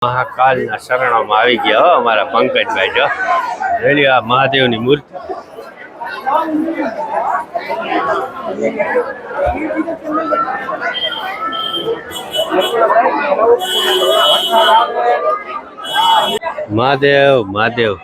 મહાકાલના શરણોમાં આવી ગયા હો અમારા પંકજભાઈ જો રેલી આ મહાદેવની મૂર્તિ મહાદેવ મહાદેવ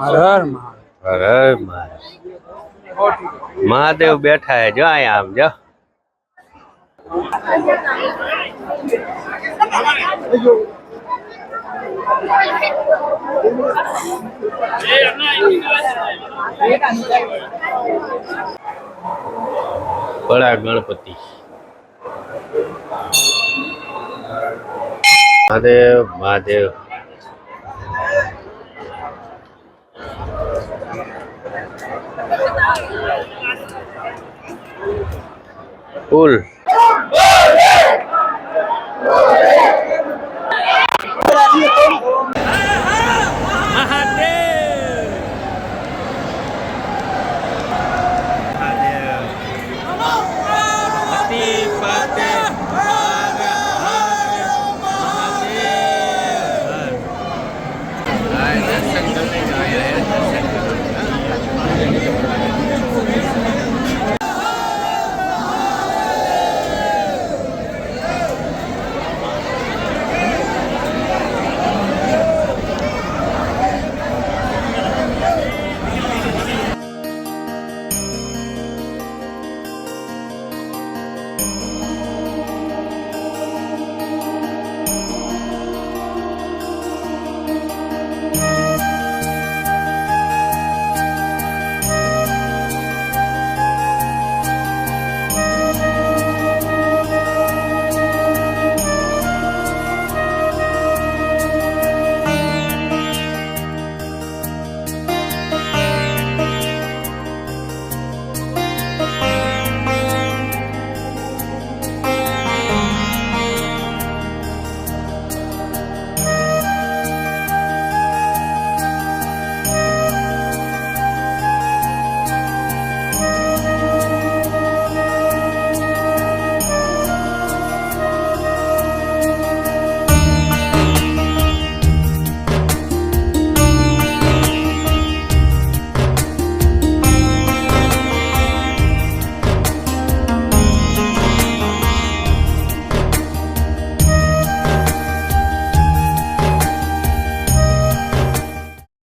હર હર મહાદેવ બેઠા હે જો અહીંયા આમ જો બડા ગણપતિ મહાદેવ મહાદેવ ફૂલ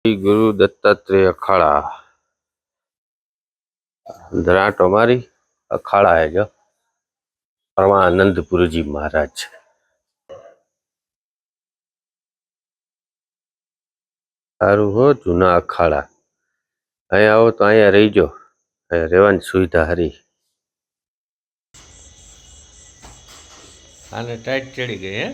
ગુરુ દત્તાત્રેય અખાड़ा ધરાટો મારી અખાड़ा है जो परमानंदपुर जी महाराज सारू हो जूना अखाड़ा अँ आओ तो अँ रहीजो રહેવાની સુવિધા હરી આને ટાઈટ ચડી ગઈ હે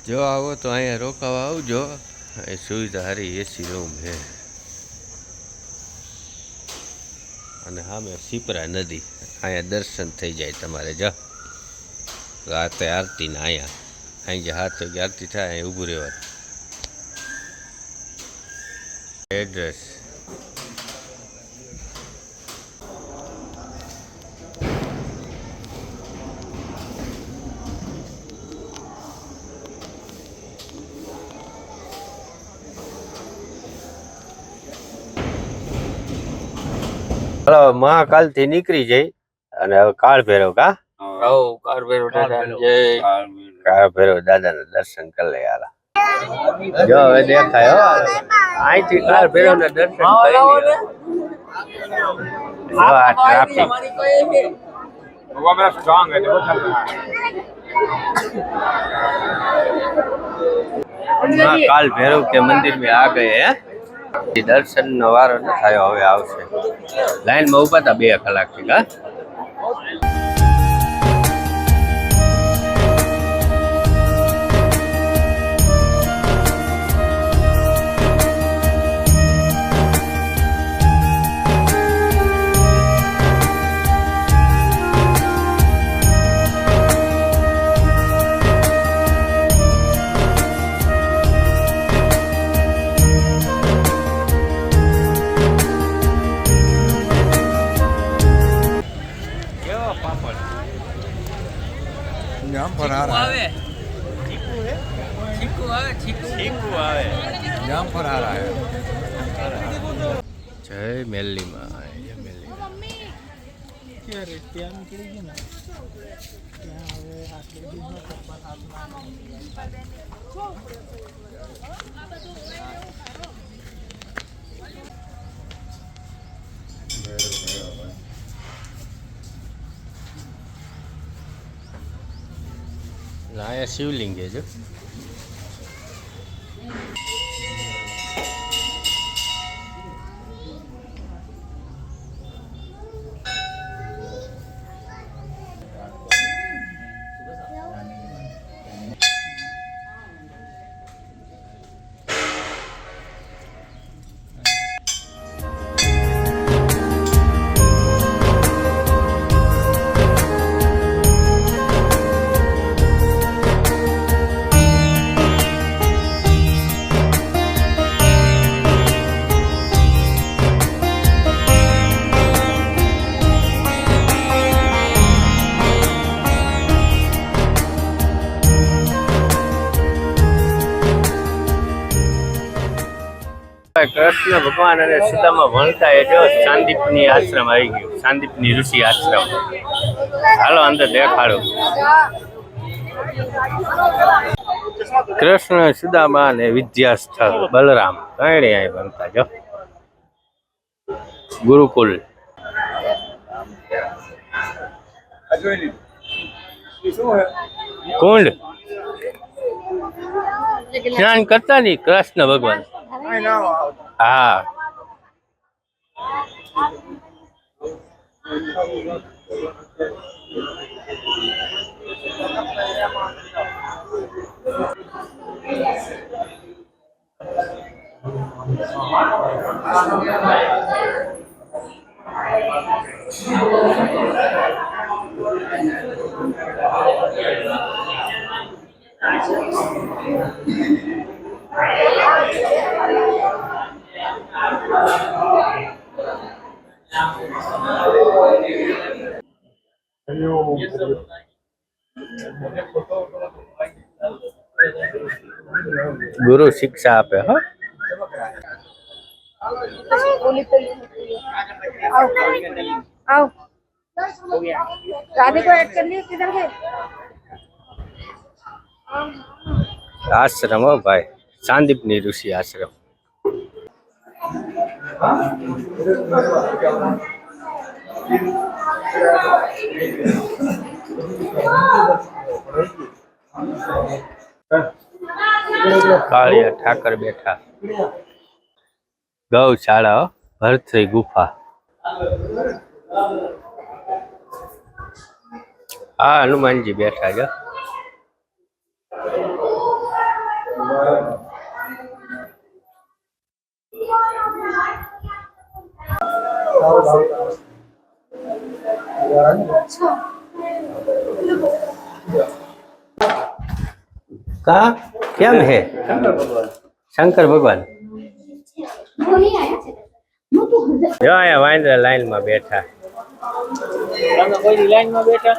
જો આવો તો અહીંયા રોકાવા આવજો સુવિધા હારી એસી રૂમ હે અને સામે શિપ્રા નદી અહીંયા દર્શન થઈ જાય તમારે જો રાતે આરતી ને અહીંયા અહીં જે 7 વાગે આરતી થાય અહીં ઊભું રહેવાનું એડ્રેસ મહાકાલ થી નીકળી જઈ અને હવે કાળ ભૈરવ કા કાળ ભૈરવ દાદા ના દર્શન કરી લે યાર જો હવે દેખાય અહીંથી કાળ ભૈરવ ના દર્શન કરી આ ટ્રાફિક काल भैरव के मंदिर में आ गए हैं दर्शन वारो न थायो हवे आवशे लाइन में उभा था 2 कलाक थी का जामफर आ रहा है, चीकू आवे जामफर आ रहा है। जय मेली में लाया शिवलिंग है जो कृष्ण भगवान અને સુદામા ભણતા એ જો સાંદીપની આશ્રમ આવી ગયું સાંદીપની ઋષિ આશ્રમ હાલો અંદર દેખાડો કૃષ્ણ સુદામા અને વિદ્યાસ્થળ બલરામ ત્રણે અહીં ભણતા જો ગુરુકુલ કુંડ સ્નાન કરતા નહીં કૃષ્ણ ભગવાન हाँ गुरु शिक्षा आपे हो आओ राधे को ऐड कर लिए किधर गए आश्रम हो भाई सांदीपनी ऋषि आश्रम कालिया ठाकर बैठा गौशाला भरथरी गुफा हाँ हनुमान जी बैठा जो कहा क्या है शंकर भगवान जो आया वाइंद्र लाइन में बैठा कोई लाइन में बैठा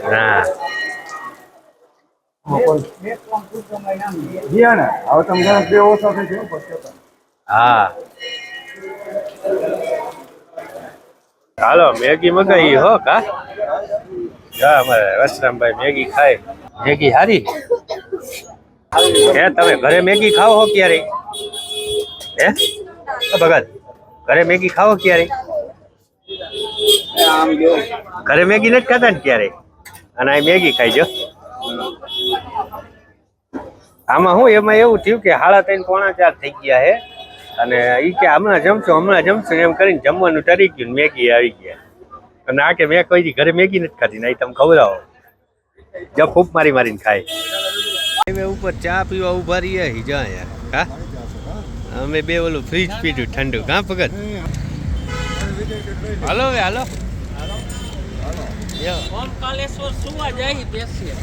ना हाँ હાલો મેગી મગાઈ હો કા જા અમારે વસરામભાઈ મેગી ખાય મેગી હારી હે તમે ઘરે મેગી ખાઓ હો ક્યારે હે ભગત ઘરે મેગી ખાઓ ક્યારે ઘરે મેગી નથી ખાતા ને ક્યારે અને આ મેગી ખાઈ જો આમાં હું એમાં એવું થયું કે 3:30 પોણા 4 થઈ ગયા હે અને ઈ કે હમણાં જમશું એમ કરીને જમવાનું ટરી ગયું મેગી આવી ગયા અને આ કે મેં કોઈ ઘરે મેગી નથી ખાધી નહીં તમે ખવડાવો જો ફૂપ મારીને ખાય હાઈવે ઉપર ચા પીવા ઉભા રહીએ જા યાર હા અમે બે ઓલું ફ્રીજ પીધું ઠંડુ કાં ભગત હાલો હવે હાલો ઓમકાલેશ્વર સુવા જાય બેસીએ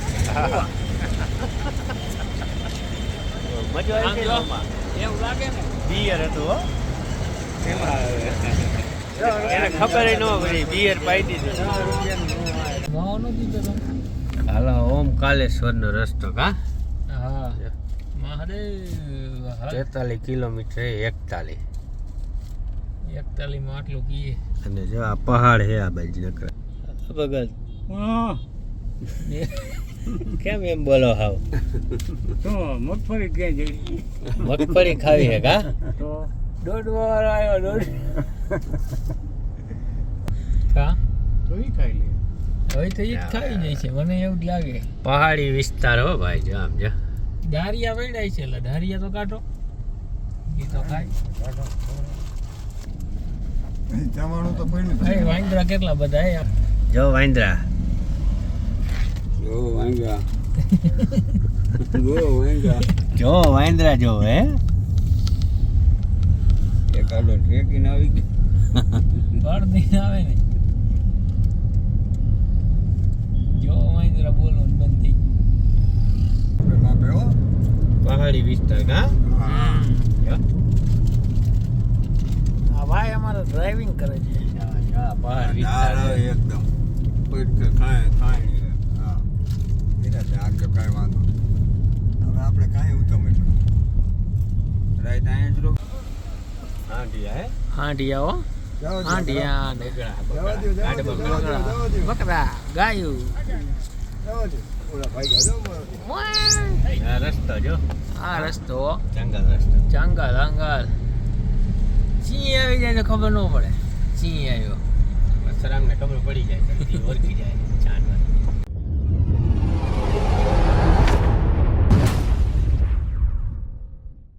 મજા આવી એવું લાગે ને બિયર હતું હો એને ખબર ન પડી બિયર પાઈ દીધું હાલો ઓમ કાલેશ્વરનો રસ્તો કા હા મહાદેવ 43 કિલોમીટર 41 41 માં આટલું કીએ અને જો આ પહાડ છે આ બાજુ નકરા ભગત કેમ એમ બોલો હાવ તો મગફળી ક્યાં જઈ મગફળી ખાવી હે કા તો દોઢ વાર આવ્યો દોઢ કા તો ઈ ખાઈ લે હવે તો ઈ જ ખાઈ જાય છે મને એવું જ લાગે પહાડી વિસ્તાર હો ભાઈ જો આમ જો ધારિયા વેડાય છે એટલે ધારિયા તો કાઢો ઈ તો ખાય જવાનું તો પડ્યું એ વાંદરા કેટલા બધા હે જો વાંદરા જો વાંગા જો વાંદરા જો હે એકાદો ઠેકીને આવી ગયો ઘર દઈને આવે ને જો વાંદરા બોલવાનું બંધ થઈ બાપે હો પહાડી વિસ્તાર કા જો. આ ભાઈ અમારે ડ્રાઇવિંગ કરે છે પહાડ વિસ્તાર આવે એકદમ પેટ કે ખાય ખાય હા એના તે આગળ કાંઈ વાંધો હવે આપણે કાંઈ ઉતમ એટલું રાઈટ અહીંયા જ રો હાંડિયા હે હાંડિયા હો હાંડિયા ને બકરા ગાયું આ રસ્તો જો આ રસ્તો જંગલ રસ્તો જંગલ અંગલ સિંહ આવી જાય તો ખબર ન પડે સિંહ આવ્યો સરાંગને ખબર પડી જાય જલ્દી ઓળખી જાય જાનવર